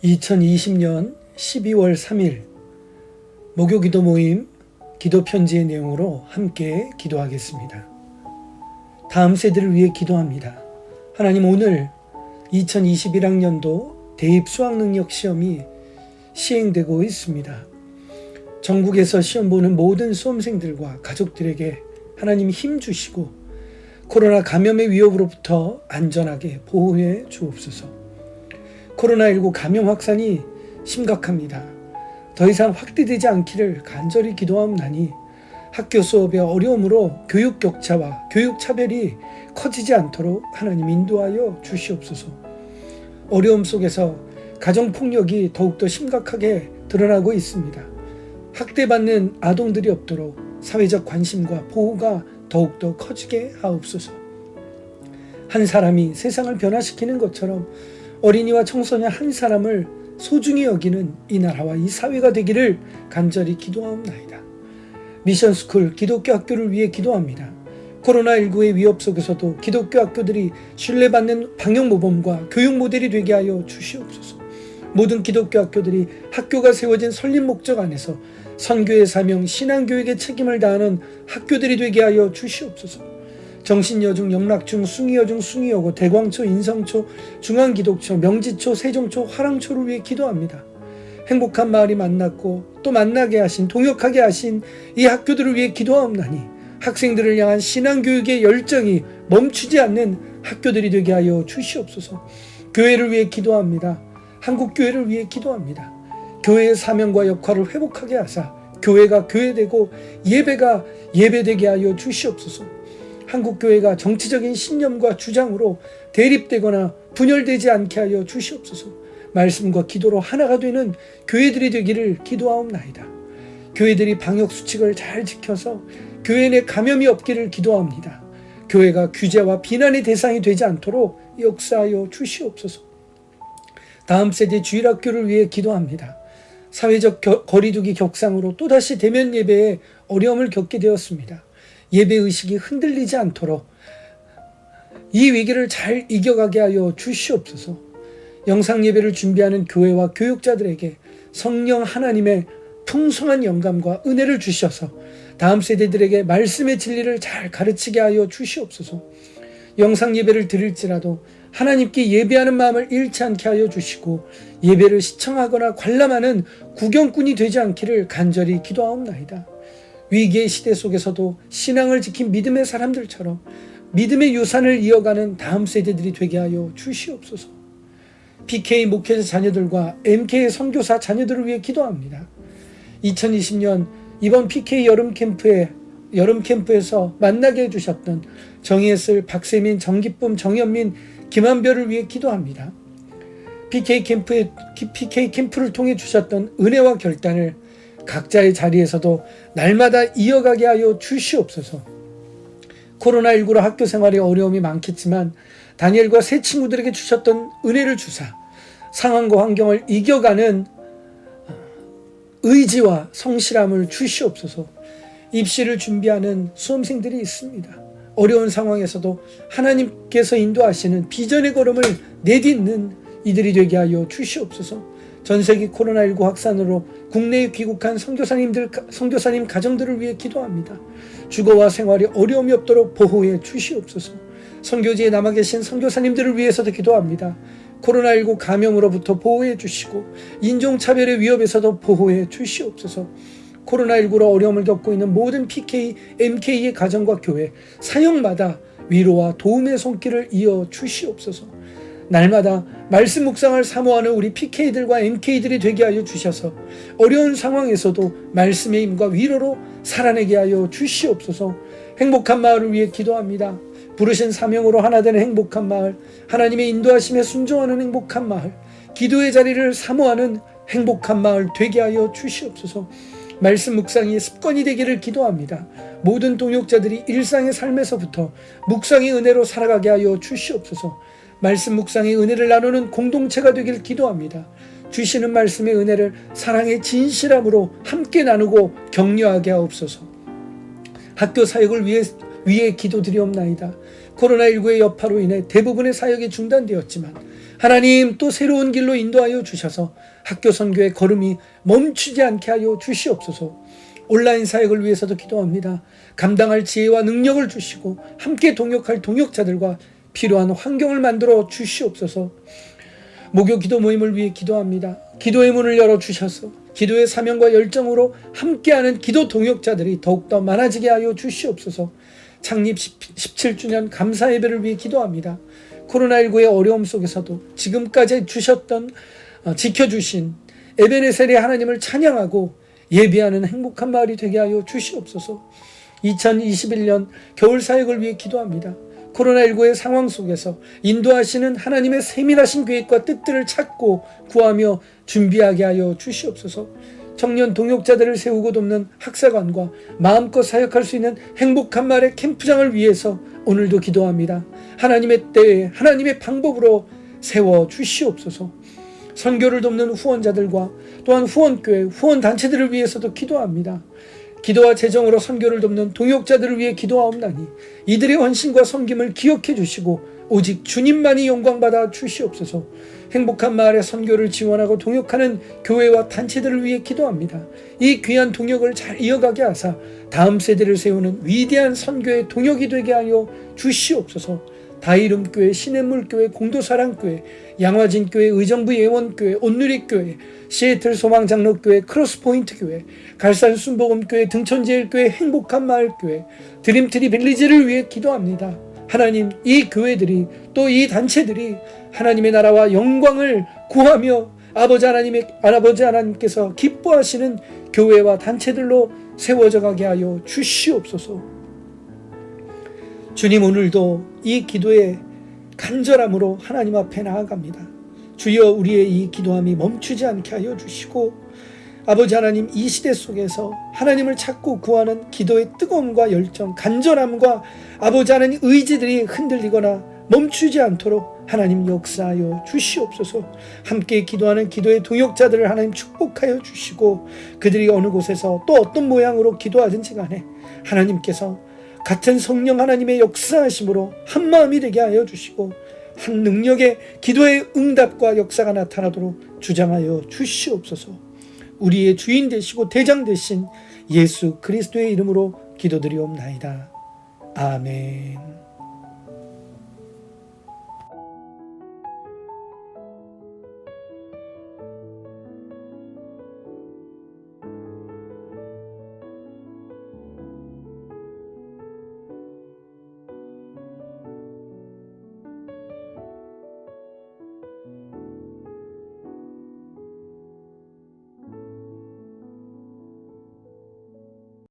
2020년 12월 3일 목요기도 모임 기도편지의 내용으로 함께 기도하겠습니다. 다음 세대를 위해 기도합니다. 하나님, 오늘 2021학년도 대입 수학능력 시험이 시행되고 있습니다. 전국에서 시험 보는 모든 수험생들과 가족들에게 하나님 힘 주시고 코로나 감염의 위협으로부터 안전하게 보호해 주옵소서. 코로나19 감염 확산이 심각합니다. 더 이상 확대되지 않기를 간절히 기도하옵나니 학교 수업의 어려움으로 교육 격차와 교육 차별이 커지지 않도록 하나님 인도하여 주시옵소서. 어려움 속에서 가정폭력이 더욱더 심각하게 드러나고 있습니다. 학대받는 아동들이 없도록 사회적 관심과 보호가 더욱더 커지게 하옵소서. 한 사람이 세상을 변화시키는 것처럼 어린이와 청소년 한 사람을 소중히 여기는 이 나라와 이 사회가 되기를 간절히 기도하옵나이다. 미션스쿨 기독교 학교를 위해 기도합니다. 코로나19의 위협 속에서도 기독교 학교들이 신뢰받는 방역모범과 교육 모델이 되게 하여 주시옵소서. 모든 기독교 학교들이 학교가 세워진 설립 목적 안에서 선교의 사명, 신앙교육의 책임을 다하는 학교들이 되게 하여 주시옵소서. 정신여중, 영락중, 숭의여중, 숭의여고, 대광초, 인성초, 중앙기독초, 명지초, 세종초, 화랑초를 위해 기도합니다. 행복한 마을이 만났고 또 만나게 하신, 동역하게 하신 이 학교들을 위해 기도하옵나니 학생들을 향한 신앙교육의 열정이 멈추지 않는 학교들이 되게 하여 주시옵소서. 교회를 위해 기도합니다. 한국교회를 위해 기도합니다. 교회의 사명과 역할을 회복하게 하사 교회가 교회되고 예배가 예배되게 하여 주시옵소서. 한국교회가 정치적인 신념과 주장으로 대립되거나 분열되지 않게 하여 주시옵소서. 말씀과 기도로 하나가 되는 교회들이 되기를 기도하옵나이다. 교회들이 방역수칙을 잘 지켜서 교회 내 감염이 없기를 기도합니다. 교회가 규제와 비난의 대상이 되지 않도록 역사하여 주시옵소서. 다음 세대 주일학교를 위해 기도합니다. 사회적 거리두기 격상으로 또다시 대면 예배에 어려움을 겪게 되었습니다. 예배의식이 흔들리지 않도록 이 위기를 잘 이겨가게 하여 주시옵소서. 영상예배를 준비하는 교회와 교육자들에게 성령 하나님의 풍성한 영감과 은혜를 주셔서 다음 세대들에게 말씀의 진리를 잘 가르치게 하여 주시옵소서. 영상예배를 드릴지라도 하나님께 예배하는 마음을 잃지 않게 하여 주시고 예배를 시청하거나 관람하는 구경꾼이 되지 않기를 간절히 기도하옵나이다. 위기의 시대 속에서도 신앙을 지킨 믿음의 사람들처럼 믿음의 유산을 이어가는 다음 세대들이 되게 하여 주시옵소서. PK 목회자 자녀들과 MK 선교사 자녀들을 위해 기도합니다. 2020년 이번 PK 여름 캠프에서 만나게 해주셨던 정예슬, 박세민, 정기쁨, 정현민, 김한별을 위해 기도합니다. PK 캠프를 통해 주셨던 은혜와 결단을 각자의 자리에서도 날마다 이어가게 하여 주시옵소서. 코로나19로 학교 생활에 어려움이 많겠지만 다니엘과 새 친구들에게 주셨던 은혜를 주사 상황과 환경을 이겨가는 의지와 성실함을 주시옵소서. 입시를 준비하는 수험생들이 있습니다. 어려운 상황에서도 하나님께서 인도하시는 비전의 걸음을 내딛는 이들이 되게 하여 주시옵소서. 전세기 코로나19 확산으로 국내에 귀국한 선교사님 가정들을 위해 기도합니다. 주거와 생활에 어려움이 없도록 보호해 주시옵소서. 선교지에 남아 계신 선교사님들을 위해서도 기도합니다. 코로나19 감염으로부터 보호해 주시고 인종차별의 위협에서도 보호해 주시옵소서. 코로나19로 어려움을 겪고 있는 모든 PK, MK의 가정과 교회, 사역마다 위로와 도움의 손길을 이어 주시옵소서. 날마다 말씀 묵상을 사모하는 우리 PK들과 MK들이 되게 하여 주셔서 어려운 상황에서도 말씀의 힘과 위로로 살아내게 하여 주시옵소서. 행복한 마을을 위해 기도합니다. 부르신 사명으로 하나 되는 행복한 마을, 하나님의 인도하심에 순종하는 행복한 마을, 기도의 자리를 사모하는 행복한 마을 되게 하여 주시옵소서. 말씀 묵상이 습관이 되기를 기도합니다. 모든 동역자들이 일상의 삶에서부터 묵상의 은혜로 살아가게 하여 주시옵소서. 말씀 묵상의 은혜를 나누는 공동체가 되길 기도합니다. 주시는 말씀의 은혜를 사랑의 진실함으로 함께 나누고 격려하게 하옵소서. 학교 사역을 위해 기도드리옵나이다. 코로나19의 여파로 인해 대부분의 사역이 중단되었지만 하나님 또 새로운 길로 인도하여 주셔서 학교 선교의 걸음이 멈추지 않게 하여 주시옵소서. 온라인 사역을 위해서도 기도합니다. 감당할 지혜와 능력을 주시고 함께 동역할 동역자들과 필요한 환경을 만들어 주시옵소서. 목요 기도 모임을 위해 기도합니다. 기도의 문을 열어주셔서 기도의 사명과 열정으로 함께하는 기도 동역자들이 더욱더 많아지게 하여 주시옵소서. 창립 17주년 감사 예배를 위해 기도합니다. 코로나19의 어려움 속에서도 지금까지 주셨던 지켜주신 에베네셀의 하나님을 찬양하고 예배하는 행복한 마을이 되게 하여 주시옵소서. 2021년 겨울 사역을 위해 기도합니다. 코로나19의 상황 속에서 인도하시는 하나님의 세밀하신 계획과 뜻들을 찾고 구하며 준비하게 하여 주시옵소서. 청년 동역자들을 세우고 돕는 학사관과 마음껏 사역할 수 있는 행복한 마을의 캠프장을 위해서 오늘도 기도합니다. 하나님의 때에 하나님의 방법으로 세워 주시옵소서. 선교를 돕는 후원자들과 또한 후원교회, 후원단체들을 위해서도 기도합니다. 기도와 재정으로 선교를 돕는 동역자들을 위해 기도하옵나니 이들의 헌신과 섬김을 기억해 주시고 오직 주님만이 영광받아 주시옵소서. 행복한 마을의 선교를 지원하고 동역하는 교회와 단체들을 위해 기도합니다. 이 귀한 동역을 잘 이어가게 하사 다음 세대를 세우는 위대한 선교의 동역이 되게 하여 주시옵소서. 다이름교회, 시냇물교회, 공도사랑교회, 양화진교회, 의정부 예원교회, 온누리교회, 시애틀 소망장로교회, 크로스포인트교회, 갈산 순복음교회, 등촌제일교회, 행복한 마을교회, 드림트리 빌리지를 위해 기도합니다. 하나님, 이 교회들이 또 이 단체들이 하나님의 나라와 영광을 구하며 아버지 하나님께서 기뻐하시는 교회와 단체들로 세워져 가게 하여 주시옵소서. 주님, 오늘도 이 기도에 간절함으로 하나님 앞에 나아갑니다. 주여, 우리의 이 기도함이 멈추지 않게 하여 주시고 아버지 하나님, 이 시대 속에서 하나님을 찾고 구하는 기도의 뜨거움과 열정, 간절함과 아버지 하나님 의지들이 흔들리거나 멈추지 않도록 하나님 역사하여 주시옵소서. 함께 기도하는 기도의 동역자들을 하나님 축복하여 주시고 그들이 어느 곳에서 또 어떤 모양으로 기도하든지 간에 하나님께서 같은 성령 하나님의 역사하심으로 한 마음이 되게 하여 주시고 한 능력의 기도의 응답과 역사가 나타나도록 주장하여 주시옵소서. 우리의 주인 되시고 대장 되신 예수 그리스도의 이름으로 기도드리옵나이다. 아멘.